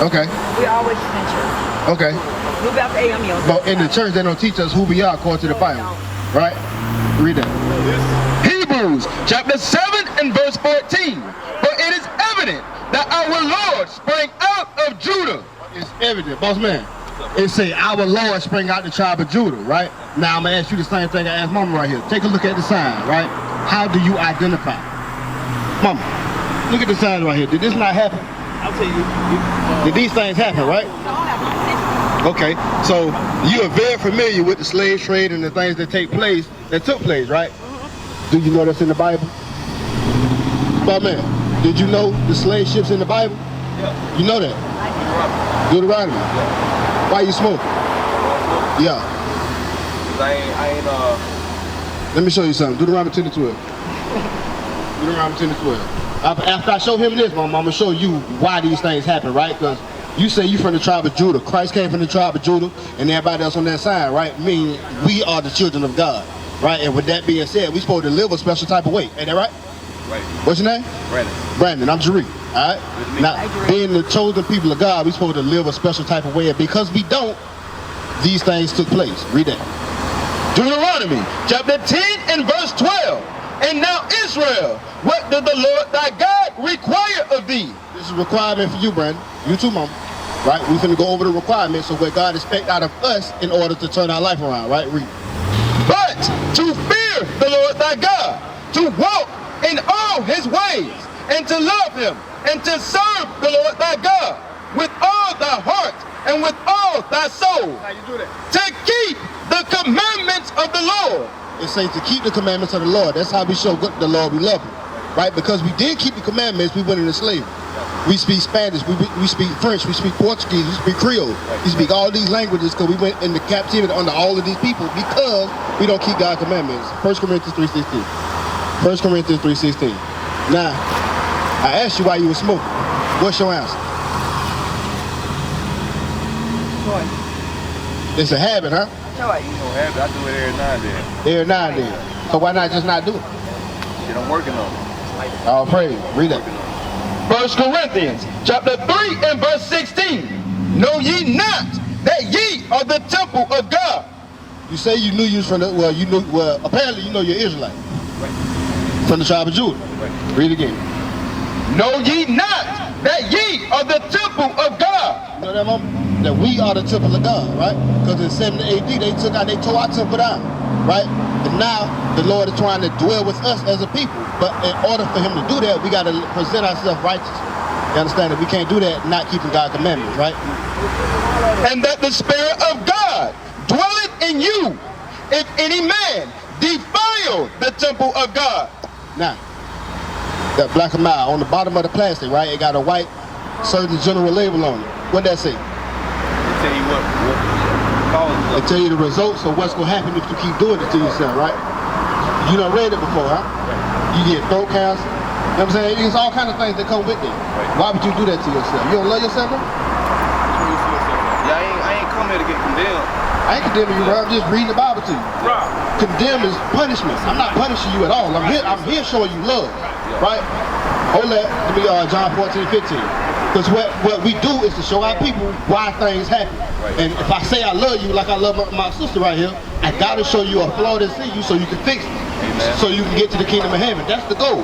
Okay. We always in church. Okay. Move out the AM meals. But in the church, they don't teach us who we are according to the Bible. Right? Read that. Hebrews chapter 7 and verse 14. For it is evident that our Lord sprang out of Judah. It's evident, boss man. It say our Lord sprang out the tribe of Judah, right? Now I'm gonna ask you the same thing I asked Mama right here. Take a look at the sign, right? How do you identify? Mama, look at the sign right here. Did this not happen? I'll tell you. Did these things happen, right? Okay, so you are very familiar with the slave trade and the things that took place, right? Do you know that's in the Bible? But man, did you know the slave ships in the Bible? Yeah. You know that? Deuteronomy. Yeah. Why you smoking? Yeah. Let me show you something. Deuteronomy 10 to 12. Deuteronomy 10 to 12. After I show him this, I'm gonna show you why these things happen, right? Because you say you from the tribe of Judah. Christ came from the tribe of Judah, and everybody else on that side, right? Meaning we are the children of God, right? And with that being said, we supposed to live a special type of way. Ain't that right? Right. What's your name? Brandon. Brandon. I'm Jaree. All right. Now, being the chosen people of God, we supposed to live a special type of way. And because we don't, these things took place. Read that. Deuteronomy chapter 10 and verse 12. And now Israel, what does the Lord thy God require of thee? This is a requirement for you, Brandon. You too, Mama. Right? We're finna go over the requirements of what God expects out of us in order to turn our life around, right? Read. But to fear the Lord thy God, to walk in all his ways, and to love him, and to serve the Lord thy God with all thy heart and with all thy soul. How you do that? To keep the commandments of the Lord. It says to keep the commandments of the Lord. That's how we show the Lord we love him. Right? Because we did keep the commandments, we went into slavery. We speak Spanish, we speak French, we speak Portuguese, we speak Creole. We speak all these languages because we went into captivity under all of these people because we don't keep God's commandments. 1 Corinthians 3:16. 1 Corinthians 3:16. Now, I asked you why you were smoking. What's your answer? Joy. It's a habit, huh? Joy. You know, habit. I do it every now and then. Every now and then. So why not just not do it? Shit, I'm working on it. All praise. Read that. 1 Corinthians chapter 3 and verse 16. Know ye not that ye are the temple of God? You say you knew you was from the, apparently you know you're Israelite. Right. From the tribe of Judah. Right. Read again. Know ye not that ye are the temple of God? You know that, Mama? That we are the temple of God, right? Because in 70 AD, they tore our temple down, right? And now, the Lord is trying to dwell with us as a people. But in order for him to do that, we got to present ourselves righteous. You understand that we can't do that not keeping God's commandments, right? And that the Spirit of God dwelleth in you, if any man defile the temple of God. Now, that black and mild on the bottom of the plastic, right? It got a white Surgeon General label on it. What that say? They tell you what causes They tell you the results of what's going to happen if you keep doing it to yourself, right? You done read it before, huh? You get throat cancer. You know what I'm saying? There's all kind of things that come with it. Why would you do that to yourself? You don't love yourself, bro? Yeah, I ain't come here to get condemned. I ain't condemning you, bro. I'm just reading the Bible to you. Right. Condemn is punishment. I'm not punishing you at all. I'm here showing you love, right? Hold that. Let me John 14:15. Because what we do is to show our people why things happen. And if I say I love you like I love my sister right here, I gotta show you a flaw that's in you so you can fix it. Amen. So you can get to the kingdom of heaven. That's the goal.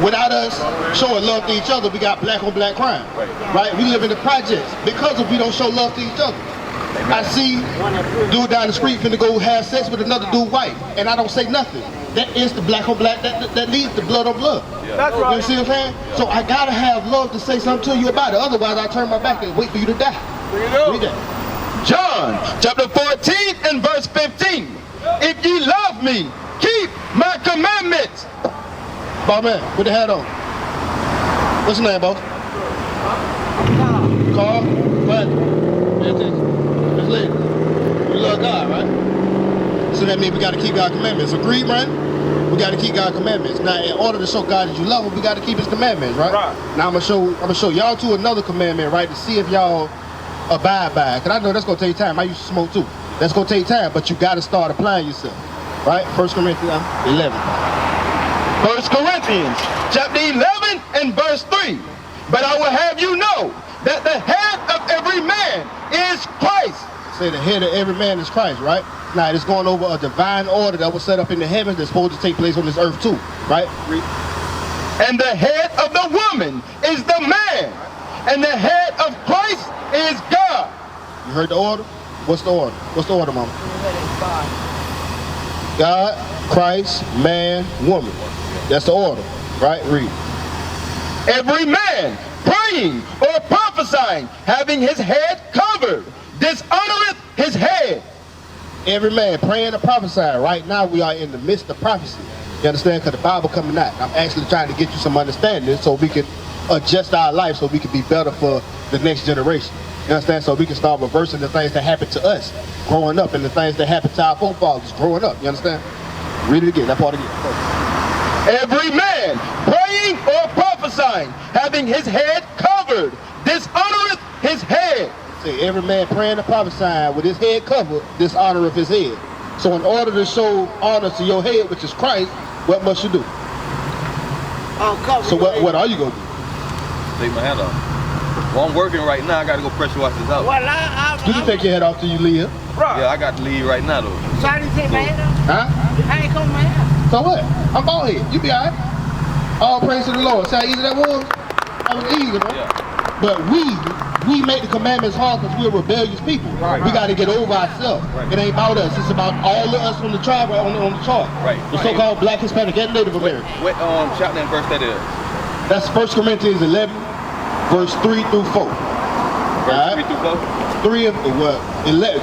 Without us showing love to each other, we got black on black crime. Right? We live in the projects because we don't show love to each other. I see dude down the street finna go have sex with another dude white, and I don't say nothing. That is the black on black, that leads to blood on blood. Yeah. That's right. You see what I'm saying? So I gotta have love to say something to you about it. Otherwise I turn my back and wait for you to die. Read that. John chapter 14 and verse 15. If ye love me, keep my commandments. Boss man, put the hat on. What's your name, boss? Carl? What? Pay attention. Let's leave. You love God, right? So that means we got to keep God's commandments. Agreed, man? We got to keep God's commandments. Now, in order to show God that you love him, we got to keep his commandments, right? Now, I'm gonna show y'all two another commandment, right, to see if y'all abide by it. Because I know that's going to take time. I used to smoke too. That's going to take time, but you got to start applying yourself, right? 1 Corinthians 11. 1 Corinthians chapter 11 and verse 3. But I will have you know that the head of every man is Christ. Say the head of every man is Christ, right? Now it's going over a divine order that was set up in the heavens that's supposed to take place on this earth too, right? And the head of the woman is the man, and the head of Christ is God. You heard the order? What's the order? What's the order, mama? God, Christ, man, woman. That's the order, right? Read. Every man praying or prophesying, having his head covered, dishonoreth his head. Every man praying or prophesying. Right now we are in the midst of prophecy. You understand? Because the Bible coming out. I'm actually trying to get you some understanding so we can adjust our life so we can be better for the next generation. You understand? So we can start reversing the things that happened to us growing up and the things that happened to our forefathers growing up. You understand? Read it again. That part again. Every man praying or prophesying, having his head covered, dishonoreth his head. Say every man praying and prophesying with his head covered, dishonoreth his head. So in order to show honor to your head, which is Christ, what must you do? So what are you going to do? Take my hat off. Well, I'm working right now. I got to go pressure wash this out. Well, Do you take your head off till you leave? Yeah, I got to leave right now, though. So I didn't take my head off? Huh? I ain't coming my head. So what? I'm bald head. You be all right. All praise to the Lord. See how easy that was? That was easy, bro. Yeah. But we make the commandments hard because we're rebellious people. Right. We got to get over ourselves. Right. It ain't about us. It's about all of us on the tribe right on the chart. Right. The so-called Black, Hispanic, and Native American. What chapter and verse that is? That's 1 Corinthians 11, verse 3 through 4. Verse 3 through 4?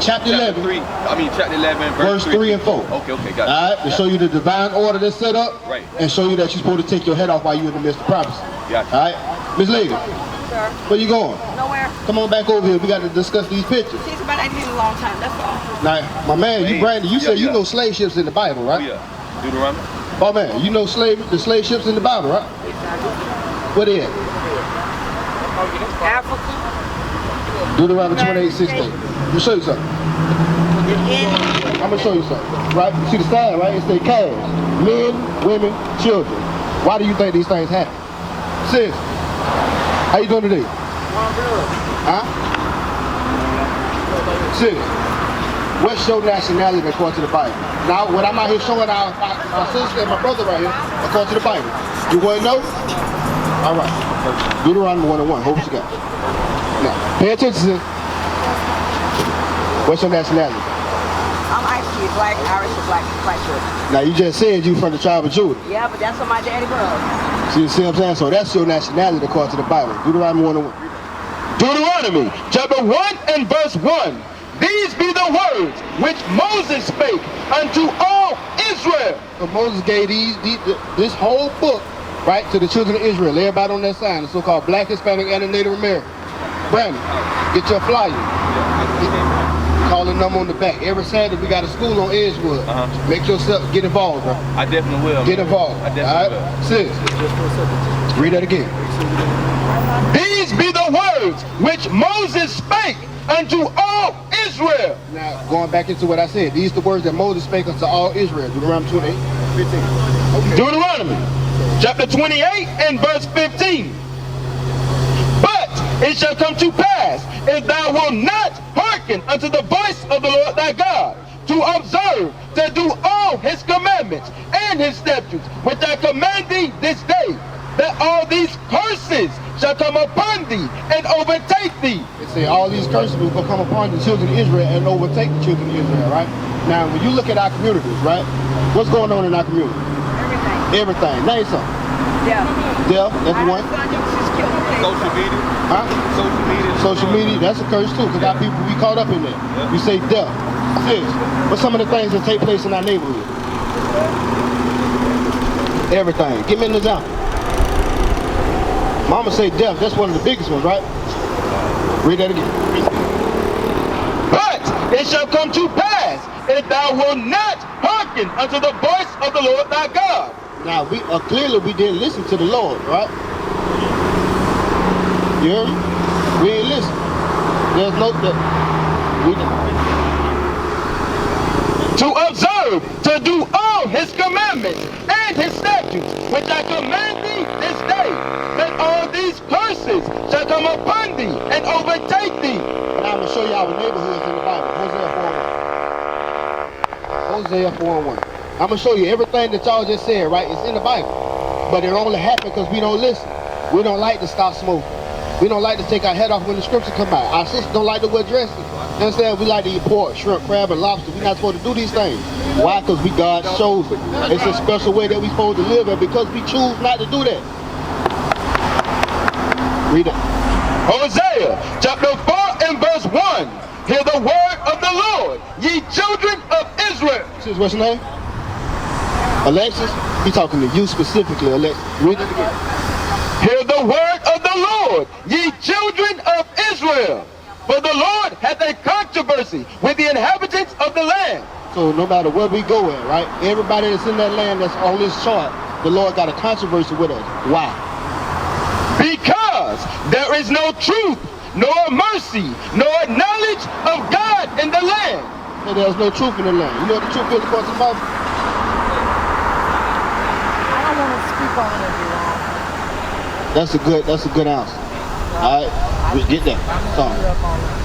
Chapter 11. Chapter 11, Verse 3 and 4. Okay, got it. All right, to show you the divine order that's set up, Right. and show you that you're supposed to take your head off while you're in the midst of prophecy. Gotcha. All right, Miss Lady, Sir, where you going? nowhere. Come on back over here. We got to discuss these pictures. See, somebody ain't been a long time, that's all. Now, my man, you Hey, Brandon, you yeah, said you yeah. know slave ships in the Bible, Oh, right? yeah. Deuteronomy? Oh man, you know the slave ships in the Bible, right? Where they at? Africa, Deuteronomy 28:16. Let me show you something. I'm gonna show you something. Right? See the sign, right? It says calves, men, women, children. Why do you think these things happen? Sis, how you doing today? Huh? Sis, what's your nationality according to the Bible? Now, what I'm out here showing our sister and my brother right here, according to the Bible. You want to know? All right. Deuteronomy 1:1. Hope you got. Now, pay attention, sis. What's your nationality? I'm actually black, Irish, or black children. Now, you just said you from the tribe of Judah. Yeah, but that's what my daddy was. See what I'm saying? So that's your nationality according to the Bible. Deuteronomy 1:1. Deuteronomy chapter 1 and verse 1. These be the words which Moses spake unto all Israel. So Moses gave this whole book, right, to the children of Israel. Everybody on that sign, the so-called Black, Hispanic, and the Native American. Brandon, get your flyer. Call the number on the back. Every Saturday we got a school on Edgewood. Make yourself get involved, bro. I definitely will. Get man. involved. I definitely will. Sis, read that again. These be the words which Moses spake unto all Israel. Now, going back into what I said, these are the words that Moses spake unto all Israel. Deuteronomy 28:15. Okay. Deuteronomy chapter 28 and verse 15. But it shall come to pass, if thou wilt not hearken unto the voice of the Lord thy God, to observe, to do all his commandments and his statutes, which I command thee this day, that all these curses shall come upon thee and overtake thee. It say all these curses will come upon the children of Israel and overtake the children of Israel, right? Now, when you look at our communities, right? What's going on in our community? Everything. Everything. Name something. Yeah. Death, that's one. Social media. Huh? Social media. Social media, that's a curse too, because our people be caught up in that. You say death. Sis, what's some of the things that take place in our neighborhood? Everything. Give me an example. Mama say death, that's one of the biggest ones, right? Read that again. But it shall come to pass, if thou wilt not hearken unto the voice of the Lord thy God. Now, clearly we didn't listen to the Lord, right? You heard me? We ain't listen. There's no... To observe, to do all his commandments and his statutes, which I command thee this day, that all these curses curses shall come upon thee and overtake thee. Now I'm going to show you our neighborhoods in the Bible. Hosea 4:1. I'm going to show you everything that y'all just said, right? It's in the Bible. But it only happened because we don't listen. We don't like to stop smoking. We don't like to take our head off when the scripture come out. Our sisters don't like to wear dresses. You understand? We like to eat pork, shrimp, crab, and lobster. We're not supposed to do these things. Why? Because we God's chosen. It's a special way that we're supposed to live, and because we choose not to do that. Read it. Hosea chapter 4 and verse 1. Hear the word of the Lord, ye children of Israel. What's your name? Alexis? He's talking to you specifically, Alexis. Read it again. Hear the word of the Lord, ye children of Israel. For the Lord hath a controversy with the inhabitants of the land. So no matter where we go at, right? Everybody that's in that land that's on this chart, the Lord got a controversy with us. Why? Because there is no truth, nor mercy, nor knowledge of God in the land. So there's no truth in the land. You know what the truth is according to the Bible? I don't want to speak on it. That's a good answer. All right, we get that.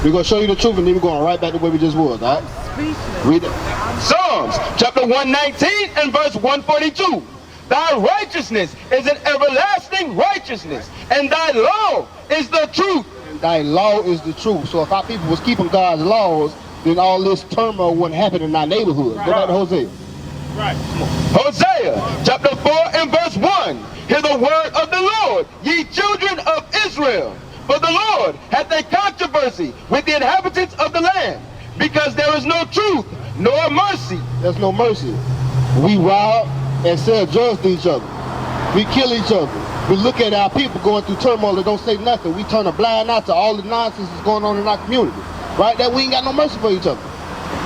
We're gonna show you the truth, and then we're going right back to where we just was. All right, read it. Psalms chapter 119 and verse 142. Thy righteousness is an everlasting righteousness, and thy law is the truth. And thy law is the truth. So if our people was keeping God's laws, then all this turmoil wouldn't happen in our neighborhood. Go back to Hosea. Right. Hosea chapter 4 and verse 1. Hear the word of the Lord, ye children of Israel. For the Lord hath a controversy with the inhabitants of the land, because there is no truth, nor mercy. There's no mercy. We rob and sell drugs to each other. We kill each other. We look at our people going through turmoil and don't say nothing. We turn a blind eye to all the nonsense that's going on in our community. Right? That we ain't got no mercy for each other.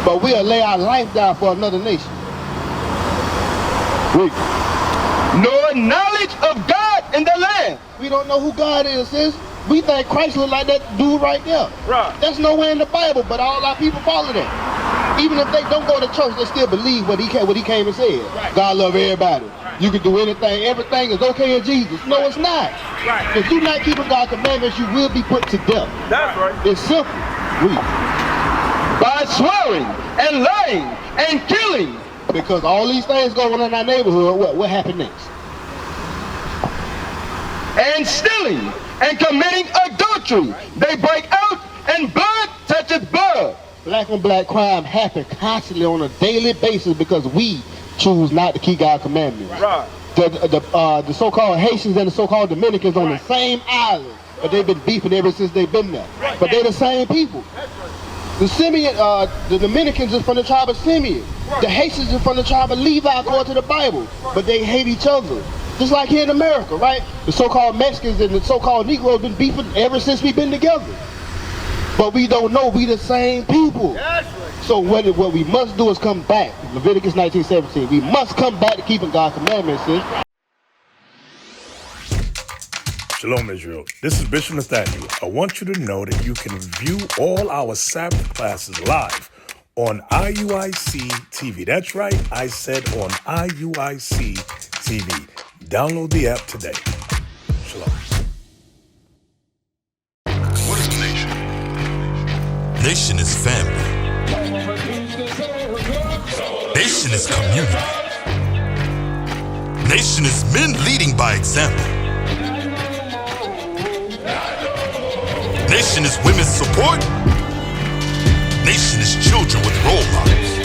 But we'll lay our life down for another nation. Read. Nor knowledge of God in the land. We don't know who God is, sis. We think Christ look like that dude right there. Right. That's nowhere in the Bible, but all our people follow that. Even if they don't go to church, they still believe what he came and said. Right. God love everybody. Right. You can do anything. Everything is okay in Jesus. No, it's not. Right. If you're not keeping God's commandments, you will be put to death. That's right. It's simple. Read. By swearing and lying and killing. Because all these things going on in our neighborhood, what happened next? And stealing and committing adultery. They break out and blood toucheth blood. Black on black crime happen constantly on a daily basis because we choose not to keep God's commandments. Right. The so-called Haitians and the so-called Dominicans on the same island, but they've been beefing ever since they've been there. Right. But they're the same people. The Simeon, the Dominicans is from the tribe of Simeon. Right. The Haitians is from the tribe of Levi according to the Bible. But they hate each other. Just like here in America, right? The so-called Mexicans and the so-called Negroes been beefing ever since we've been together. But we don't know we the same people. So what we must do is come back. Leviticus 19:17. We must come back to keeping God's commandments. Shalom, Israel. This is Bishop Nathaniel. I want you to know that you can view all our Sabbath classes live on IUIC TV. That's right, I said on IUIC TV. Download the app today. Shalom. What is nation? Nation is family. Nation is community. Nation is men leading by example. Nation is women's support. Nation is children with role models.